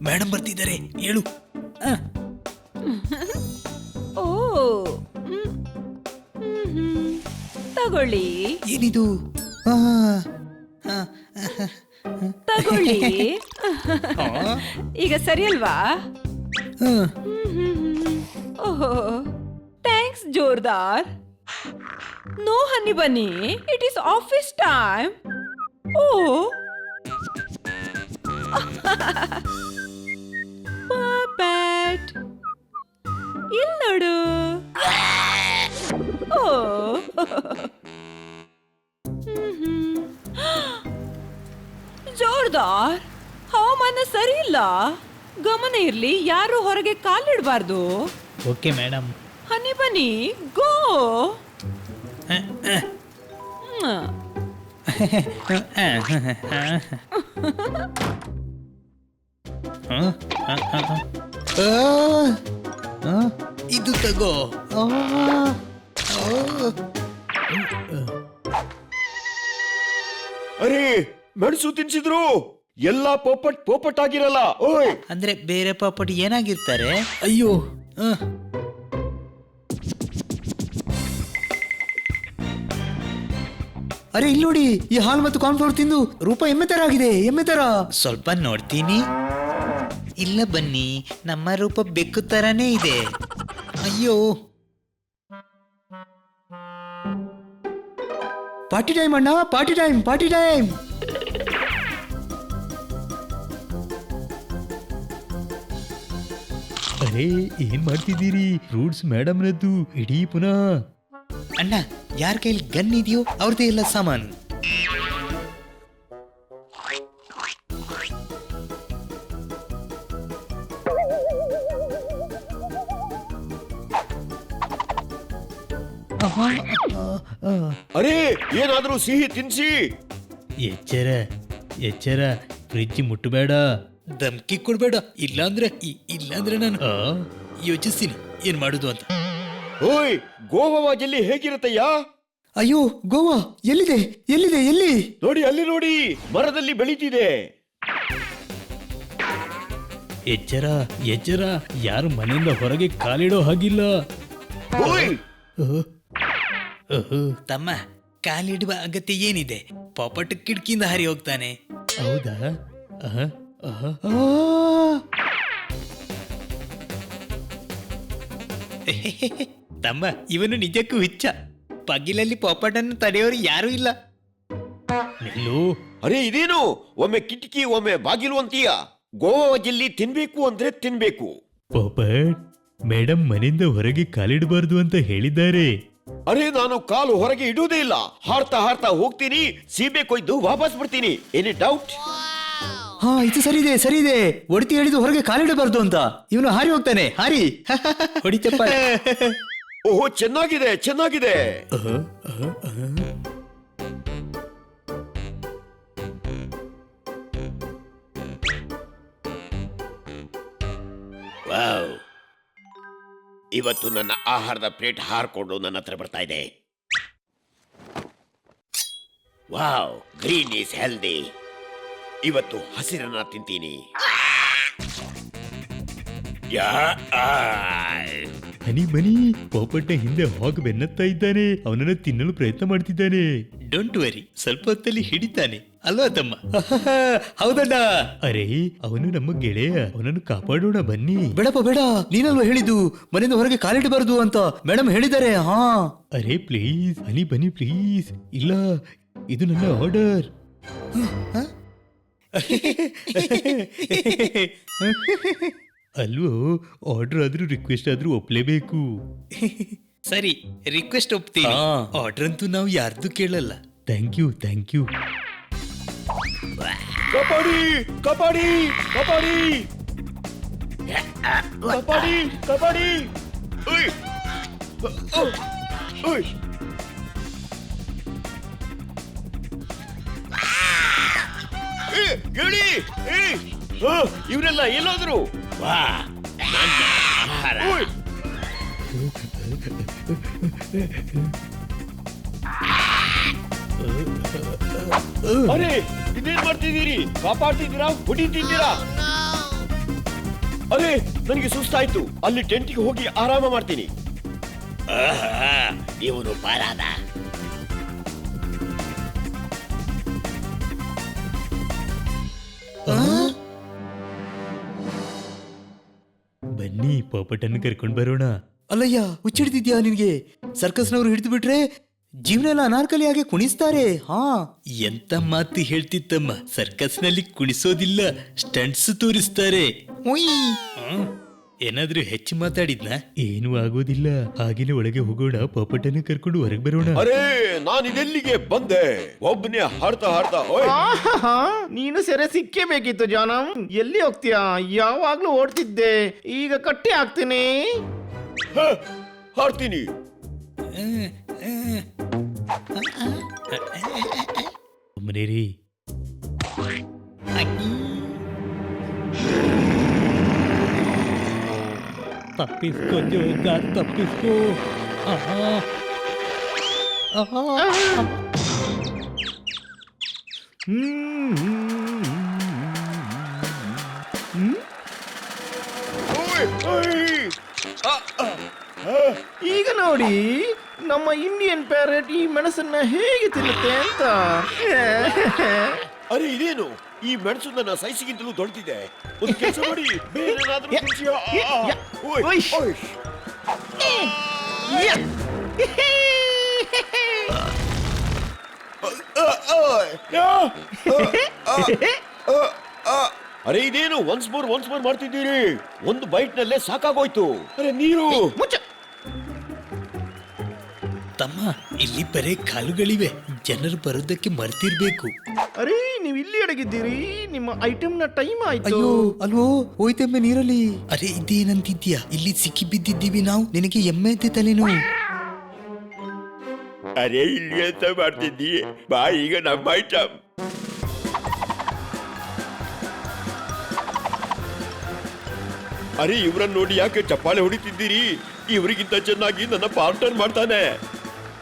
Madam ಬರ್ತಿದ್ದಾರೆ, ಹೇಳು. ಓ ತಗೊಳ್ಳಿ ಏನಿದು? ತಗೊಳ್ಳಿ. ಈಗ ಸರಿ ಅಲ್ವಾ? ಓಹೋ ಥ್ಯಾಂಕ್ಸ್ ಜೋರ್ದಾರ್. ನೋ ಹನಿ ಬನ್ನಿ, it is office time. Oh bat ಇಲ್ಲಿ ನೋಡು. ಓ ಜೋರ್ದಾರ್, ಹವಾಮಾನ ಸರಿ ಇಲ್ಲ. ಗಮನ ಇರ್ಲಿ, ಯಾರು ಹೊರಗೆ ಕಾಲಿಡಬಾರ್ದು. Okay madam. ಹನಿ ಬನ್ನಿ, ಗೋ. ಇದು ತಗೋ. ಅರೆ, ಮೆಣಸು ತಿನ್ಸಿದ್ರು. ಎಲ್ಲ ಪೋಪಟ್ ಆಗಿರಲ್ಲ. ಓಯ್, ಅಂದ್ರೆ ಬೇರೆ ಪಾಪಟಿ ಏನಾಗಿರ್ತಾರೆ? ಅಯ್ಯೋ. ಅರೆ ಇಲ್ಲಿ ನೋಡಿ, ಈ ಹಾಲ್ ಮತ್ತು ಕಾನ್ಫ್ಲವರ್ ತಿಂದು ರೂಪ ಎಮ್ಮೆ ತರ ಆಗಿದೆ, ಎಮ್ಮೆ ತರ. ಸ್ವಲ್ಪ ನೋಡ್ತೀನಿ. ಇಲ್ಲ ಬನ್ನಿ, ನಮ್ಮ ರೂಪ ಬೆಕ್ಕು ತರನೇ ಇದೆ. ಅಯ್ಯೋ. ಪಾರ್ಟಿ ಟೈಮ್ ಅಣ್ಣ, ಪಾರ್ಟಿ ಟೈಮ್, ಪಾರ್ಟಿ ಟೈಮ್. ಅರೆ ಏನ್ ಮಾಡ್ತಿದ್ದೀರಿ? ಫ್ರೂಟ್ಸ್ ಮೇಡಮ್ನದ್ದು ಇಡೀ ಪುನಃ. ಅಣ್ಣ, ಯಾರ ಕೈಲಿ ಗನ್ ಇದೆಯೋ ಅವ್ರದೇ ಎಲ್ಲ ಸಾಮಾನು. ಅರೆ ಏನಾದ್ರೂ ಸಿಹಿ ತಿನ್ಸಿ. ಎಚ್ಚರ ಎಚ್ಚರ, ಫ್ರಿಜ್ ಮುಟ್ಟಬೇಡ. ಧಮ್ಕಿ ಕೊಡ್ಬೇಡ, ಇಲ್ಲಾಂದ್ರೆ ನಾನು ಯೋಚಿಸ್ತೀನಿ ಏನ್ ಮಾಡುದು ಅಂತ. ಓಯ್, ಗೋವಾ ಜಲ್ಲಿ ಹೇಗಿರುತ್ತಯ್ಯ? ಅಯ್ಯೋ ಗೋವಾ ಎಲ್ಲಿದೆ, ಎಲ್ಲಿದೆ, ಎಲ್ಲಿ? ನೋಡಿ, ಅಲ್ಲಿ ನೋಡಿ, ಮರದಲ್ಲಿ ಬೆಳೀತಿದೆ. ಎಚ್ಚರ ಎಚ್ಚರ, ಯಾರು ಮನೆಯಿಂದ ಹೊರಗೆ ಕಾಲಿಡೋ ಹಾಗಿಲ್ಲ. ಓಯ್, ತಮ್ಮ, ಕಾಲಿಡುವ ಅಗತ್ಯ ಏನಿದೆ? ಪಾಪಟ್ ಕಿಟಕಿಯಿಂದ ಹಾರಿ ಹೋಗ್ತಾನೆ. ಹೌದಾ? ತಮ್ಮ, ಇವನು ನಿಜಕ್ಕೂ ಹುಚ್ಚ. ಪಗಿಲಲ್ಲಿ ಪಾಪಟನ್ನು ತಡೆಯೋರು ಯಾರೂ ಇಲ್ಲ. ನಿಲ್ಲು. ಅರೆ ಇದೇನು, ಒಮ್ಮೆ ಕಿಟಕಿ ಒಮ್ಮೆ ಬಾಗಿಲು ಅಂತೀಯ? ಗೋವಾ ಜಲ್ಲಿ ತಿನ್ಬೇಕು ಅಂದ್ರೆ ತಿನ್ಬೇಕು. ಪಾಪಟ್, ಮೇಡಮ್ ಮನೆಯಿಂದ ಹೊರಗೆ ಕಾಲಿಡಬಾರ್ದು ಅಂತ ಹೇಳಿದ್ದಾರೆ. ಅರೆ ನಾನು ಕಾಲು ಹೊರಗೆ ಇಡುವುದೇ ಇಲ್ಲ. ಹಾರ್ತಾ ಹಾರ್ತಾ ಹೋಗ್ತೀನಿ, ಸೀಬೆ ಕೊಯ್ದು ವಾಪಸ್ ಬರ್ತೀನಿ. Any doubt? ಹಾ, ಇದು ಸರಿ ಇದೆ, ಸರಿ ಇದೆ. ಒಡತಿ ಹೇಳಿದ್ದು ಹೊರಗೆ ಕಾಲಿಡಬಾರ್ದು ಅಂತ. ಇವನು ಹಾರಿ ಹೋಗ್ತಾನೆ, ಹಾರಿ. ಹೊಡಿತಪ್ಪ. ಓಹೋ, ಚೆನ್ನಾಗಿದೆ, ಚೆನ್ನಾಗಿದೆ. ವಾವ್, ಇವತ್ತು ನನ್ನ ಆಹಾರದ ಪ್ಲೇಟ್ ಹಾರ್ಕೊಂಡು ನನ್ನ ಹತ್ರ ಬರ್ತಾ ಇದೆ. Wow, green is healthy. ಇವತ್ತು ಹಸಿರನ್ನ ತಿಂತೀನಿ. ಹನಿ ಬನಿ, ಪಾಪಟ್ಟ ಹಿಂದೆ ಹಾಗ್ ಬೆನ್ನತ್ತಾ ಇದ್ದಾನೆ. ಅವನನ್ನು ತಿನ್ನಲು ಪ್ರಯತ್ನ ಮಾಡ್ತಿದ್ದಾನೆ. ಡೋಂಟ್ ವರಿ, ಸ್ವಲ್ಪ ಹೊತ್ತಲ್ಲಿ ಹಿಡಿತಾನೆ ಅಲ್ವಾ ತಮ್ಮ? ಹೌದಣ್ಣ. ಅರೆ ಅವನು ನಮ್ಮ ಗೆಳೆಯ, ಅವನನ್ನು ಕಾಪಾಡೋಣ ಬನ್ನಿ. ಬೇಡಪ್ಪ ಬೇಡ, ನೀನಲ್ವಾ ಹೇಳಿದ್ದು ಮನೆಯಿಂದ ಹೊರಗೆ ಕಾಲಿಡಬಾರ್ದು ಅಂತ. ಮೇಡಮ್ ಹೇಳಿದ್ದಾರೆ. ಹಾ. ಅರೆ ಪ್ಲೀಸ್ ಹನಿ ಬನ್ನಿ ಪ್ಲೀಸ್. ಇಲ್ಲ, ಇದು ನನ್ನ ಆರ್ಡರ್. ಅಲ್ವೋ, ಆರ್ಡರ್ ಆದ್ರೂ ರಿಕ್ವೆಸ್ಟ್ ಆದ್ರೂ ಒಪ್ಲೇಬೇಕು. ಸರಿ, ರಿಕ್ವೆಸ್ಟ್ ಒಪ್ತೀನಿ. ಆರ್ಡರ್ ಅಂತೂ ನಾವು ಯಾರ್ದು ಕೇಳಲ್ಲ. Thank you, thank you. Kabaddi kabaddi kabaddi kabaddi kabaddi. ಗಿಳಿ, ಇವರೆಲ್ಲ ಎಲ್ಲೋದ್ರು? ವಾ, ನನ್ನ ಆಹಾರ. ಅರೆ ಇದೇನ್ ಮಾಡ್ತಿದ್ದೀರಿ? ಕಾಪಾಡ್ತಿದ್ದೀರಾ ಹೊಡಿತಿದ್ದೀರಾ? ಅರೆ ನನಗೆ ಸುಸ್ತಾಯ್ತು, ಅಲ್ಲಿ ಟೆಂಟಿಗೆ ಹೋಗಿ ಆರಾಮ ಮಾಡ್ತೀನಿ. ಇವನು ಪಾರಾದ. ಬನ್ನಿ ಪಾಪಟನ್ನು ಕರ್ಕೊಂಡ್ ಬರೋಣ. ಅಲ್ಲಯ್ಯ ಹುಚ್ಚಿಡ್ತಿದ್ಯಾ ನಿನ್ಗೆ? ಸರ್ಕಸ್ನವ್ರು ಹಿಡಿದು ಬಿಟ್ರೆ ಜೀವನ ಎಲ್ಲ ಅನಾರ್ಕಲಿ ಆಗಿ ಕುಣಿಸ್ತಾರೆ. ಹಾ, ಎಂತ ಮಾತು ಹೇಳ್ತಿತ್ತಮ್ಮ, ಸರ್ಕಸ್ನಲ್ಲಿ ಕುಣಿಸೋದಿಲ್ಲ, ಸ್ಟಂಟ್ಸ್ ತೋರಿಸ್ತಾರೆ. ಹ್ಮ್. ಏನಾದ್ರೂ ಹೆಚ್ಚು ಮಾತಾಡಿದ್ನಾ? ಏನೂ ಆಗೋದಿಲ್ಲ, ಹಾಗೇನೆ ಒಳಗೆ ಹೋಗೋಣ, ಪಾಪಟನ್ನು ಕರ್ಕೊಂಡು ಹೊರಗೆ ಬರೋಣ. ಅರೆ ನಾನು ಇದೆಲ್ಲಿಗೆ ಬಂದೆ? ಒಬ್ಬನೇ ಹಾಡ್ತಾ ಓಯ್. ಆಹಾಹಾ, ನೀನು ಸೆರೆ ಸಿಕ್ಕೇಬೇಕಿತ್ತು ಜಾನಂ. ಎಲ್ಲಿ ಹೋಗ್ತೀಯಾ? ಯಾವಾಗ್ಲೂ ಓಡ್ತಿದ್ದೆ, ಈಗ ಕಟ್ಟಿ ಹಾಕ್ತೀನಿ. ಹ, ಹಾಡ್ತೀನಿ. ಸುಮ್ಮನೆ ರೀ. ತಪ್ಪಿಸ್ಕೋ ಜೋಗ, ತಪ್ಪಿಸ್ಕೋ. ಓಯ್, ಓಯ್. ಈಗ ನೋಡಿ ನಮ್ಮ ಇಂಡಿಯನ್ ಪ್ಯಾರೆಟ್ ಈ ಮೆಣಸನ್ನ ಹೇಗೆ ತಿನ್ನುತ್ತೆ ಅಂತ. ಅರೆ ಇದೇನು? ಈ ಮೆಣಸು ನನ್ನ ಸೈಜಿಗಿಂತಲೂ ದೊಡ್ಡದಿದೆ. ಒಂದು ಕೆಲಸ ಮಾಡಿ, ಬೇರೇನಾದ್ರೂ ತಿನ್ಸಿ. ಓಯ್, ಓಯ್. ಓಯ್. ಅರೆ ಇದೇನು ಒನ್ಸ್ ಮೋರ್ ಮಾಡ್ತಿದ್ದೀರಿ? ಒಂದು ಬೈಟ್ ನಲ್ಲೇ ಸಾಕಾಗೋಯ್ತು. ಅರೆ ನೀರು. ಮುಚ್ಚ. ತಮ್ಮ, ಇಲ್ಲಿ ಬರೇ ಕಾಲುಗಳಿವೆ, ಜನರು ಬರೋದಕ್ಕೆ ಮರ್ತಿರ್ಬೇಕು. ಅರೇ ನೀವು ಇಲ್ಲಿ ಅಡಗಿದ್ದೀರಿ, ನಿಮ್ಮ ಐಟಮ್ ನ ಟೈಮ್ ಆಯ್ತು. ಅಯ್ಯೋ ಅಲ್ವೋ, ಹೋಯ್ತೆಮ್ಮೆ ನೀರಲ್ಲಿ. ಅರೆ ಇದೇನಂತಿದ್ಯಾ? ಇಲ್ಲಿ ಸಿಕ್ಕಿ ಬಿದ್ದಿದ್ದೀವಿ ನಾವು, ನಿನಗೆ ಎಮ್ಮೆ ಎದ್ದೆ ತಲೆನೋವು. ಅರೆ ಇಲ್ಲಿ ಎಂತ ಮಾಡ್ತಿದ್ದೀ? ಬಾ ಈಗ ನಮ್ಮ ಐಟಮ್. ಅರೆ ಇವ್ರನ್ನ ನೋಡಿ ಯಾಕೆ ಚಪ್ಪಾಳೆ ಹೊಡಿತಿದ್ದೀರಿ? ಇವರಿಗಿಂತ ಚೆನ್ನಾಗಿ ನನ್ನ ಪಾರ್ಟ್ನರ್ ಮಾಡ್ತಾನೆ.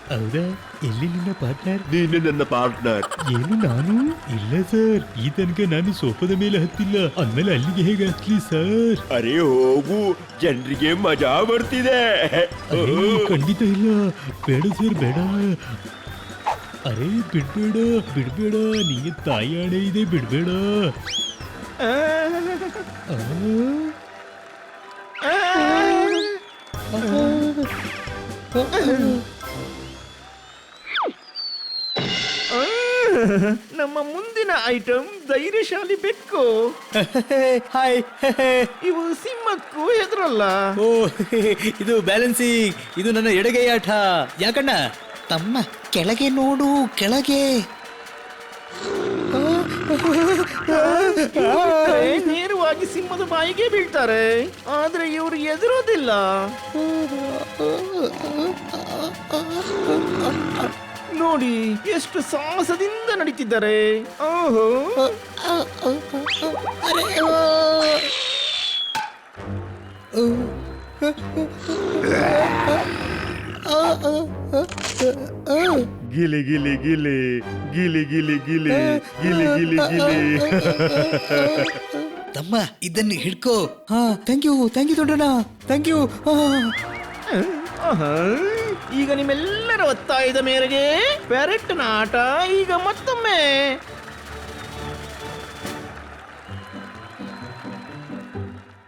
ಹೌದಾ? ಎಲ್ಲಿ ನಿನ್ನ ಪಾರ್ಟ್ನರ್? ನೀನು ನನ್ನ ಪಾರ್ಟ್ನರ್. ಏನು ನಾನು? ಇಲ್ಲ ಸರ್, ಈ ತನಕ ನಾನು ಸೋಫಾದ ಮೇಲೆ ಹತ್ತಿಲ್ಲ, ಅಂದ್ಮೇಲೆ ಅಲ್ಲಿಗೆ ಹೇಗೆ ಹತ್ಲಿ ಸರ್? ಅರೆ ಹೋಗು, ಜನರಿಗೆ ಮಜಾ ಬರ್ತಿದೆ. ಅಯ್ಯೋ, ಖಂಡಿತ ಇಲ್ಲ, ಬೇಡ ಸರ್, ಬೇಡ. ಅರೆ ಬಿಡ್ಬೇಡ, ನಿಂಗೆ ತಾಯಿ ಆಣೆ ಇದೆ, ಬಿಡ್ಬೇಡ. ನಮ್ಮ ಮುಂದಿನ ಐಟಮ್ ಧೈರ್ಯಶಾಲಿ ಬೆಕ್ಕು. ಹಾಯ್. ಇವು ಸಿಂಹಕ್ಕೂ ಹೆದರಲ್ಲ. ಓ, ಇದು ಬ್ಯಾಲೆನ್ಸಿಂಗ್, ಇದು ನನ್ನ ಎಡಗೈ ಆಟ. ಯಾಕಣ್ಣ? ತಮ್ಮ ಕೆಳಗೆ ನೋಡು, ಕೆಳಗೆ. ನೇರವಾಗಿ ಸಿಂಹದ ಬಾಯಿಗೆ ಬೀಳ್ತಾರೆ, ಆದ್ರೆ ಇವರು ಎದುರೋದಿಲ್ಲ. ನೋಡಿ ಎಷ್ಟು ಸಾಹಸದಿಂದ ನಡೀತಿದ್ದಾರೆ. ಓಹೋ, ಗಿಲಿ ಗಿಲಿ ಗಿಲಿ ಗಿಲಿ ಗಿಲಿ ಗಿಲಿ ಗಿಲಿ ಗಿಲಿ ಗಿಲಿ. ತಮ್ಮ ಇದನ್ನು ಹಿಡ್ಕೋ. ಹಾ, ಥ್ಯಾಂಕ್ ಯು ದೊಡ್ಡಣ್ಣ, ಥ್ಯಾಂಕ್ ಯು. ಆಹಾ. ಈಗ ನಿಮ್ಮೆಲ್ಲರ ಒತ್ತಾಯದ ಮೇರೆಗೆ ಪ್ಯಾರೆಟ್ನ ಆಟ ಈಗ ಮತ್ತೊಮ್ಮೆ.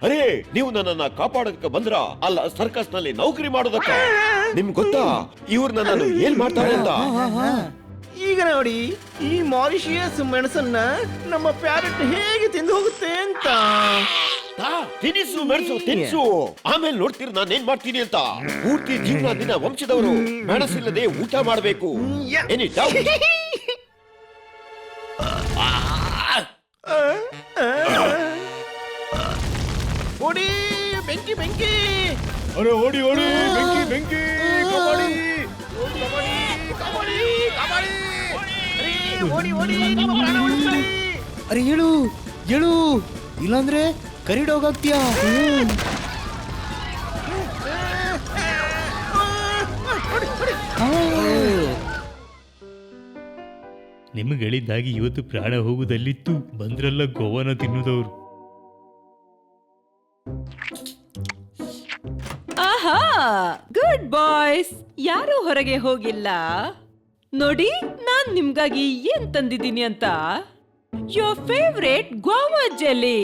ಅರೆ ನೀವು ನನ್ನನ್ನ ಕಾಪಾಡೋದಕ್ಕೆ ಬಂದ್ರ ಅಲ್ಲ ಸರ್ಕಸ್ ನಲ್ಲಿ ನೌಕರಿ ಮಾಡೋದಕ್ಕ? ನಿಮ್ಗೆ ಗೊತ್ತಾ ಇವ್ರು ನನ್ನನ್ನು ಏನ್ ಮಾಡ್ತಾರೆ ಅಂತ? ಈಗ ನೋಡಿ ಈ ಮಾರಿಷಿಯಸ್ ಮೆಣಸನ್ನ ನಮ್ಮ ಪ್ಯಾರೆಟ್ ಹೇಗೆ ತಿಂದು ಹೋಗುತ್ತೆ ಅಂತ. ತಿನಿಸು ಮೆಣಸು ತಿನ್ಸು, ಆಮೇಲೆ ನೋಡ್ತೀರಿ ನಾನು ಏನ್ ಮಾಡ್ತೀನಿ ಅಂತ. ಪೂರ್ತಿ ಜೀವನ ದಿನ ವಂಶದವರು ಮೆಣಸಿಲ್ಲದೆ ಊಟ ಮಾಡಬೇಕು. Any doubt? ಓಡಿ ಬೆಂಕಿ ಬೆಂಕಿ. ಅರೆ ಓಡಿ ಬೆಂಕಿ ಬೆಂಕಿ. ಕಬಡ್ಡಿ ಕಬಡ್ಡಿ ಕಬಡ್ಡಿ. ಅರೇ ಓಡಿ ನಿಮ್ಮ ಪ್ರಾಣ ಉಳಿಸ್ಕೊಳ್ಳಿ. ಅರೆ ಹೇಳು, ಇಲ್ಲಾಂದ್ರೆ ಕರಿಡೋಗ್ ಆಗ್ತೀಯಾ? ನಿಮ್ಗೆ ಹೇಳಿದ್ದಾಗಿ ಇವತ್ತು ಪ್ರಾಣ ಹೋಗುದಲ್ಲಿತ್ತು, ಬಂದ್ರಲ್ಲ ಗೋವಾನ ತಿನ್ನುದವ್ರು. ಆಹಾ, ಗುಡ್ ಬಾಯ್ಸ್. ಯಾರು ಹೊರಗೆ ಹೋಗಿಲ್ಲ. ನೋಡಿ ನಾನ್ ನಿಮ್ಗಾಗಿ ಏನ್ ತಂದಿದ್ದೀನಿ ಅಂತ. Your favourite Goa jelly.